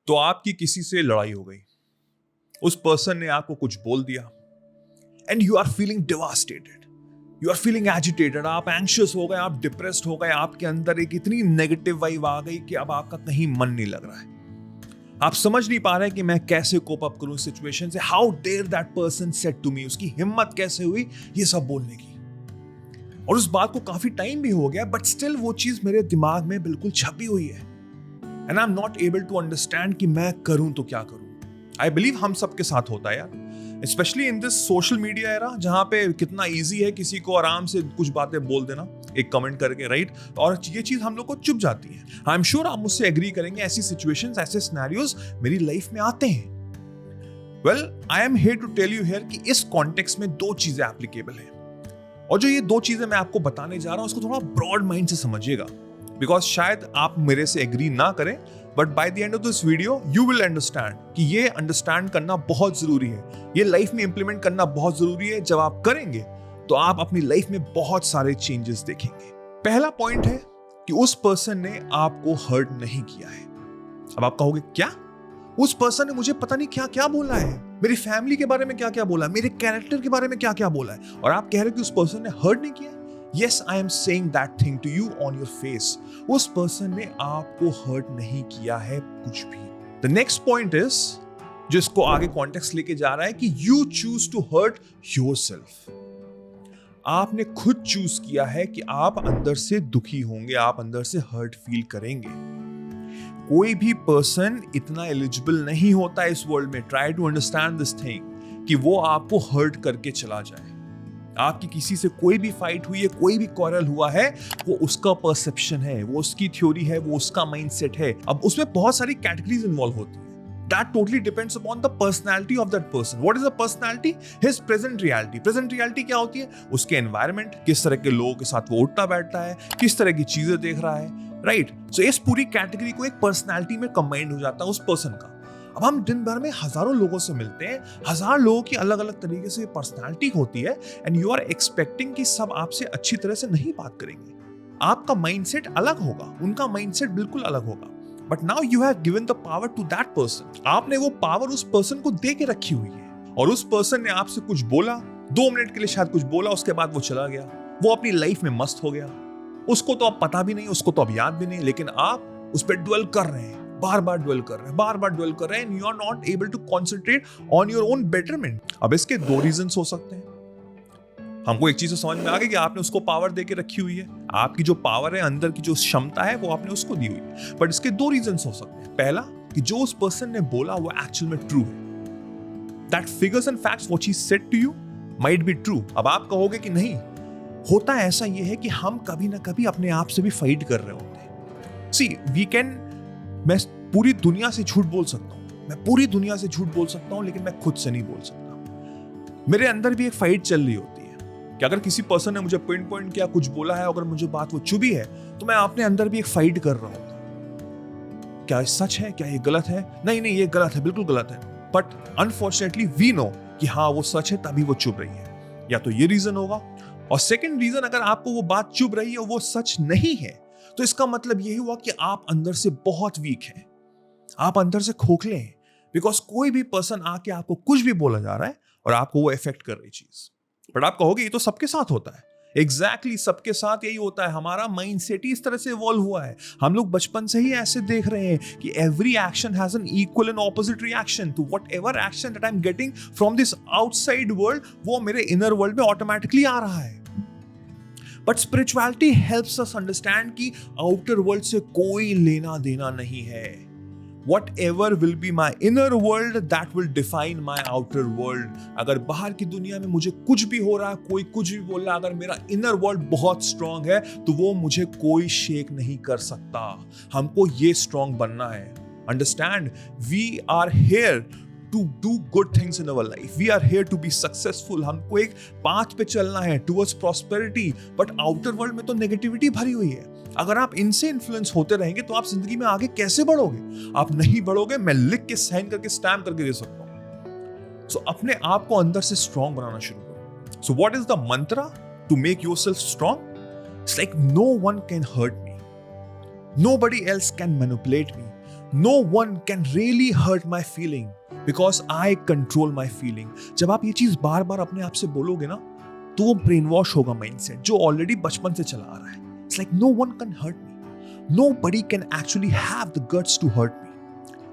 तो आपकी किसी से लड़ाई हो गई, उस पर्सन ने आपको कुछ बोल दिया and you are feeling devastated, you are feeling agitated, आप एंग्शियस हो गए, आप डिप्रेस्ड हो गए, आपके अंदर एक इतनी नेगेटिव वाइब आ गई कि अब आपका कहीं मन नहीं लग रहा है, आप समझ नहीं पा रहे कि मैं कैसे कोप अप करूं सिचुएशन से। How dare that person said to me, उसकी हिम्मत कैसे हुई ये सब बोलने की। और उस बात को काफी टाइम भी हो गया, बट स्टिल वो चीज मेरे दिमाग में बिल्कुल छपी हुई है and I am not able to understand कि मैं करूं तो क्या करूं। आई बिलीव हम सबके साथ होता है यार, specially in this social media era, जहां पे कितना इजी है किसी को आराम से कुछ बातें बोल देना एक कमेंट करके, राइट? और ये चीज हम लोग को चुप जाती है। आई एम श्योर आप मुझसे एग्री करेंगे, ऐसी सिचुएशंस, ऐसे सिनेरियोज मेरी लाइफ में आते हैं। Well, I am here to tell you here कि इस कॉन्टेक्स्ट में दो चीजें एप्लीकेबल हैं, और जो ये दो चीजें मैं आपको बताने जा रहा हूं उसको थोड़ा ब्रॉड माइंड से समझिएगा, बिकॉज शायद आप मेरे से एग्री ना करें, but by the end of this video you will understand कि ये अंडरस्टैंड करना बहुत जरूरी है, ये लाइफ में इंप्लीमेंट करना बहुत जरूरी है। जब आप करेंगे तो आप अपनी लाइफ में बहुत सारे चेंजेस देखेंगे। पहला पॉइंट है कि उस पर्सन ने आपको हर्ट नहीं किया है। अब आप कहोगे क्या, उस पर्सन ने मुझे पता नहीं क्या क्या बोला है, मेरी फैमिली के बारे में क्या क्या बोला है, मेरे कैरेक्टर के बारे में क्या क्या बोला है, और आप कह रहे हो कि उस पर्सन ने हर्ट नहीं किया। Yes, I am saying that thing to you on your face. उस पर्सन ने आपको हर्ट नहीं किया है कुछ भी। The next point is, जो इसको आगे कॉन्टेक्स्ट लेके जा रहा है कि you choose to hurt yourself. आपने खुद चूज किया है कि आप अंदर से दुखी होंगे, आप अंदर से हर्ट फील करेंगे। कोई भी पर्सन इतना एलिजिबल नहीं होता इस वर्ल्ड में, try to understand this thing, कि वो आपको हर्ट करके चला जाए। आपकी किसी से कोई भी फाइट हुई है, कोई भी क्वारल हुआ है, वो उसका परसेप्शन है, वो उसकी थ्योरी है, वो उसका माइंडसेट है। अब उसमें बहुत सारी कैटेगरीज इन्वॉल्व होती है। That totally depends upon the personality of that person. What is the personality? His present reality. Present reality क्या होती है? उसके environment, किस तरह के लोगों के साथ वो उठता बैठता है, किस तरह की चीजें देख रहा है, राइट? सो इस पूरी कैटेगरी को एक पर्सनैलिटी में कंबाइंड हो जाता है उस पर्सन का। अब हम दिन भर में हजारों लोगों से मिलते हैं, हजार लोगों की अलग अलग तरीके से पर्सनालिटी होती है, एंड यू आर एक्सपेक्टिंग कि सब आपसे अच्छी तरह से नहीं बात करेंगे। आपका माइंडसेट अलग होगा, उनका माइंडसेट बिल्कुल अलग होगा, but now you have given the power to that person. आपने वो पावर उस पर्सन को दे के रखी हुई है, और उस पर्सन ने आपसे कुछ बोला, 2 मिनट के लिए शायद कुछ बोला, उसके बाद वो चला गया, वो अपनी लाइफ में मस्त हो गया। उसको तो अब पता भी नहीं, उसको तो अब याद भी नहीं, लेकिन आप उस पर ड्वेल कर रहे हैं, बार बार ड्वेल कर रहे हैं, बार बार ड्वेल कर रहे हैं, and you are not able to concentrate on your own betterment. अब इसके 2 रीजंस हो सकते हैं। हमको एक चीज तो समझ में आ गई कि आपने उसको पावर देके रखी हुई है, आपकी जो पावर है, अंदर की जो क्षमता है, वो आपने उसको दी हुई है। बट इसके 2 रीजंस हो सकते हैं। पहला, कि जो उस पर्सन ने बोला वो एक्चुअल में ट्रू है। That figures and facts what he said to you might be true. अब आप कहोगे कि नहीं, होता ऐसा ये है कि हम कभी ना कभी अपने आप से भी फाइट कर रहे होते हैं। सी वी कैन, मैं पूरी दुनिया से झूठ बोल सकता हूं, मैं पूरी दुनिया से झूठ बोल सकता हूं, लेकिन मैं खुद से नहीं बोल सकता। मेरे अंदर भी एक फाइट चल रही होती है कि अगर किसी पर्सन ने मुझे पॉइंट किया, कुछ बोला है, अगर मुझे बात वो चुभी है, तो मैं अपने अंदर भी एक फाइट कर रहा हूं। क्या ये सच है, क्या ये गलत है? नहीं, ये गलत है, बिल्कुल गलत है। बट अनफॉर्चुनेटली वी नो कि हाँ वो सच है, तभी वो चुभ रही है। या तो ये रीजन होगा, और सेकेंड रीजन, अगर आपको वो बात चुभ रही है, वो सच नहीं है, तो इसका मतलब यही हुआ कि आप अंदर से बहुत वीक हैं, आप अंदर से खोखले हैं, बिकॉज कोई भी पर्सन आके आपको कुछ भी बोला जा रहा है और आपको वो इफेक्ट कर रही चीज। बट आप कहोगे ये तो सबके साथ होता है। एग्जैक्टली सबके साथ यही होता है। हमारा माइंडसेट ही इस तरह से इवॉल्व हुआ है। हम लोग बचपन से ही ऐसे देख रहे हैं कि every action has an equal and opposite reaction to whatever action that I am getting from this outside world, वो मेरे इनर वर्ल्ड में ऑटोमेटिकली आ रहा है। But spirituality helps us understand कि आउटर वर्ल्ड से कोई लेना देना नहीं है। Whatever will be my inner world, that will define my outer world. अगर बाहर की दुनिया में मुझे कुछ भी हो रहा है, कोई कुछ भी बोल रहा है, अगर मेरा इनर वर्ल्ड बहुत स्ट्रांग है, तो वो मुझे कोई शेक नहीं कर सकता। हमको ये स्ट्रांग बनना है। Understand? We are here to do good things in our life. We are here to be successful. हमको एक पाथ पे चलना है towards prosperity. But outer world में तो नेगेटिविटी भरी हुई है। अगर आप इनसे इन्फ्लुएंस होते रहेंगे तो आप जिंदगी में आगे कैसे बढ़ोगे? आप नहीं बढ़ोगे। मैं लिख के, साइन करके, स्टैम्प करके दे सकता हूं। सो अपने आप को अंदर से स्ट्रांग बनाना शुरू करो। So what is the mantra to make yourself strong? It's like no one can hurt me, nobody else can manipulate me, No one can really hurt my feeling because I control my feeling. जब आप ये चीज बार बार अपने आप से बोलोगे ना, तो वो ब्रेन वॉश होगा माइंडसेट जो ऑलरेडी बचपन से चला आ रहा है. It's like no one can hurt me. Nobody can actually have the guts to hurt me.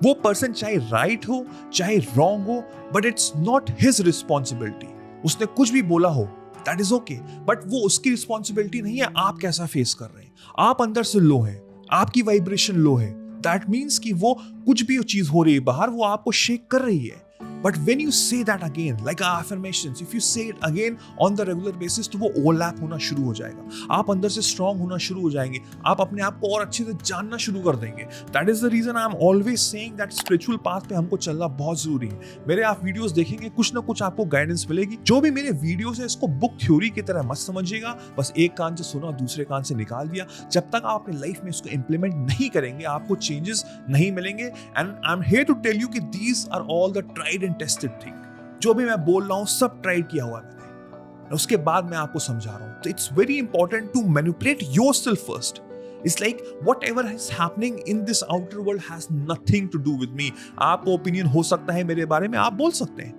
वो पर्सन चाहे राइट हो चाहे रॉन्ग हो, but it's not his responsibility. उसने कुछ भी बोला हो, दैट इज ओके, बट वो उसकी रिस्पॉन्सिबिलिटी नहीं है आप कैसा फेस कर रहे हैं. आप अंदर से लो है, आपकी वाइब्रेशन लो है, दैट मीन्स कि वो कुछ भी चीज हो रही है बाहर, वो आपको शेक कर रही है. But when you say that again, like affirmations, if you say it again on the regular basis, तो वो overlap होना शुरू हो जाएगा. आप अंदर से strong होना शुरू हो जाएंगे. आप अपने आप को और अच्छे से जानना शुरू कर देंगे. That is the reason I am always saying that spiritual path पे हमको चलना बहुत जरूरी है. मेरे आप वीडियोस देखेंगे, कुछ ना कुछ आपको गाइडेंस मिलेगी. जो भी मेरे वीडियोस है, इसको बुक थ्योरी की तरह मत समझिएगा. बस एक कान से सुना, दूसरे कान से निकाल दिया. जब तक आप अपने लाइफ में इसको इंप्लीमेंट नहीं करेंगे, आपको चेंजेस नहीं मिलेंगे. And I'm here to tell you कि these are all the tried tested thing. जो भी मैं बोल रहा हूं सब ट्राई किया हुआ मैंने, उसके बाद मैं आपको समझा रहा हूं. तो it's very important to manipulate yourself first. It's like whatever is happening in this outer world has nothing to do with me. आपका ओपिनियन हो सकता है मेरे बारे में, आप बोल सकते हैं,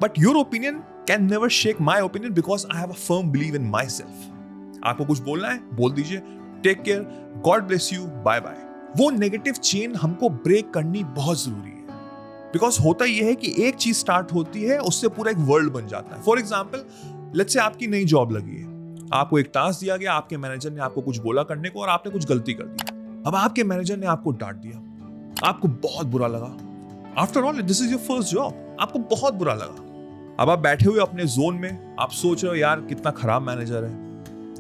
but your opinion can never shake my opinion because I have a firm believe in my self. आपको कुछ बोलना है बोल दीजिए. Take care, God bless you, bye bye. वो नेगेटिव चेन हमको ब्रेक करनी बहुत जरूरी है. बिकॉज होता यह है कि एक चीज स्टार्ट होती है, उससे पूरा एक वर्ल्ड बन जाता है. फॉर एग्जाम्पल, लेट्स से आपकी नई जॉब लगी है, आपको एक टास्क दिया गया, आपके मैनेजर ने आपको कुछ बोला करने को और आपने कुछ गलती कर दी. अब आपके मैनेजर ने आपको डांट दिया, आपको बहुत बुरा लगा. After all this is your first job, आपको बहुत बुरा लगा. अब आप बैठे हुए अपने जोन में, आप सोच रहे हो यार कितना खराब मैनेजर है,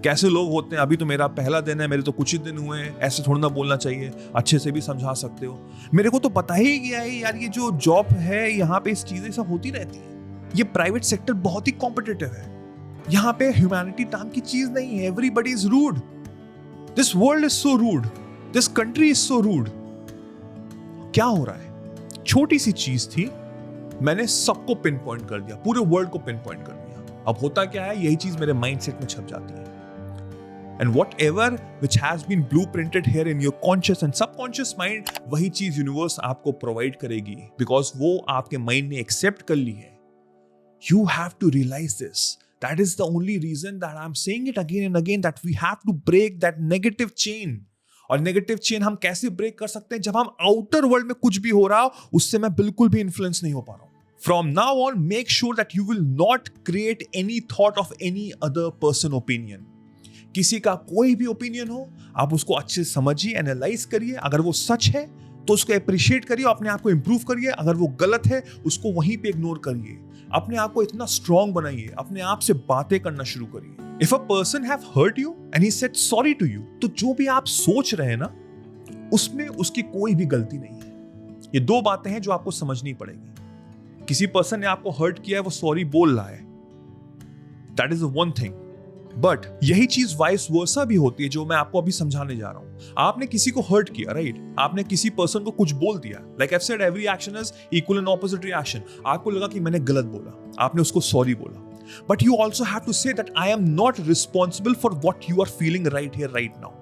कैसे लोग होते हैं, अभी तो मेरा पहला दिन है, मेरे तो कुछ ही दिन हुए हैं, ऐसे थोड़ा ना बोलना चाहिए, अच्छे से भी समझा सकते हो. मेरे को तो पता ही गया है यार, ये जो जॉब है यहाँ पे इस चीजें सब होती रहती है. ये प्राइवेट सेक्टर बहुत ही कॉम्पिटिटिव है, यहाँ पे ह्यूमैनिटी नाम की चीज नहीं है. Everybody is rude. This world is so rude, this country is so rude. क्या हो रहा है? छोटी सी चीज थी, मैंने सबको पिन पॉइंट कर दिया, पूरे वर्ल्ड को पिन पॉइंट कर दिया. अब होता क्या है, यही चीज मेरे माइंडसेट में छप जाती है. And whatever which has been blueprinted here in your conscious and subconscious mind, वही चीज यूनिवर्स आपको प्रोवाइड करेगी, बिकॉज वो आपके माइंड ने एक्सेप्ट कर ली है. You have to realize this. That is the only reason that I'm saying it again and again, that we have to break that negative chain. और नेगेटिव चेन हम कैसे break कर सकते हैं? जब हम आउटर वर्ल्ड में कुछ भी हो रहा हो, उससे मैं बिल्कुल भी इन्फ्लुएंस नहीं हो पा रहा हूं. From now on, make sure that you will not create any thought of any other person opinion. किसी का कोई भी ओपिनियन हो, आप उसको अच्छे से समझिए, एनालाइज करिए. अगर वो सच है तो उसको अप्रिशिएट करिए, अपने आप को इंप्रूव करिए. अगर वो गलत है उसको वहीं पे इग्नोर करिए. अपने आप को इतना स्ट्रांग बनाइए, अपने आप से बातें करना शुरू करिए. If a person have hurt you and he said sorry to you, तो जो भी आप सोच रहे हैं ना, उसमें उसकी कोई भी गलती नहीं है. ये दो बातें हैं जो आपको समझनी पड़ेगी. किसी पर्सन ने आपको हर्ट किया है, वो सॉरी बोल रहा है, that is one thing. But यही चीज वाइस वर्सा भी होती है, जो मैं आपको अभी समझाने जा रहा हूं. आपने किसी को हर्ट किया, राइट? आपने किसी पर्सन को कुछ बोल दिया. Like I said, every action is equal and opposite reaction. आपको लगा कि मैंने गलत बोला, आपने उसको सॉरी बोला. But you also have to say that I am not responsible for what you are feeling right here right now.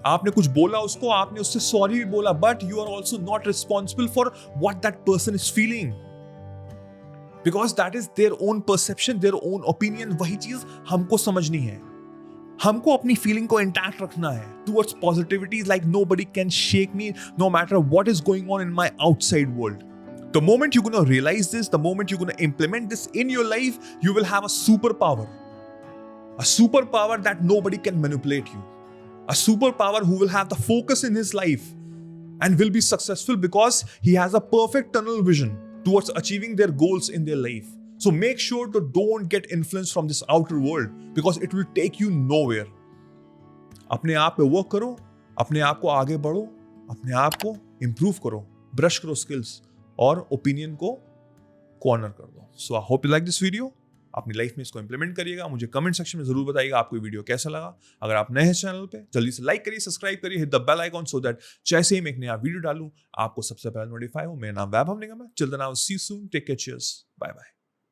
आपने कुछ बोला उसको, आपने उससे सॉरी भी बोला, but you are also not responsible for what that person is feeling, because that is their own perception, their own opinion. वही चीज हमको समझनी है. हमको अपनी फीलिंग को इंटैक्ट रखना है towards positivity. Like nobody can shake me know matter what is going on in my outside world. The moment you're going to realize this, the moment you're going to implement this in your life, you will have a superpower. A superpower that nobody can manipulate you. A superpower who will have the focus in his life and will be successful because he has a perfect tunnel vision towards achieving their goals in their life. So make sure to don't get influenced from this outer world because it will take you nowhere. अपने आप पे work करो, अपने आप को आगे बढ़ो, अपने आप को improve करो, brush करो skills और ओपिनियन को कॉर्नर कर दो. So I hope you like this video. अपनी लाइफ में इसको इंप्लीमेंट करिएगा. मुझे कमेंट सेक्शन में जरूर बताइएगा आपको ये वीडियो कैसा लगा. अगर आप नए हैं चैनल पे, जल्दी से लाइक करिए, सब्सक्राइब करिए, hit the bell icon so that जैसे ही मैं एक नया वीडियो डालूं आपको सबसे पहले नोटिफाई हो. मेरा नाम वैभव निगम है. Till then I will see you soon. Take care. Cheers. Bye bye.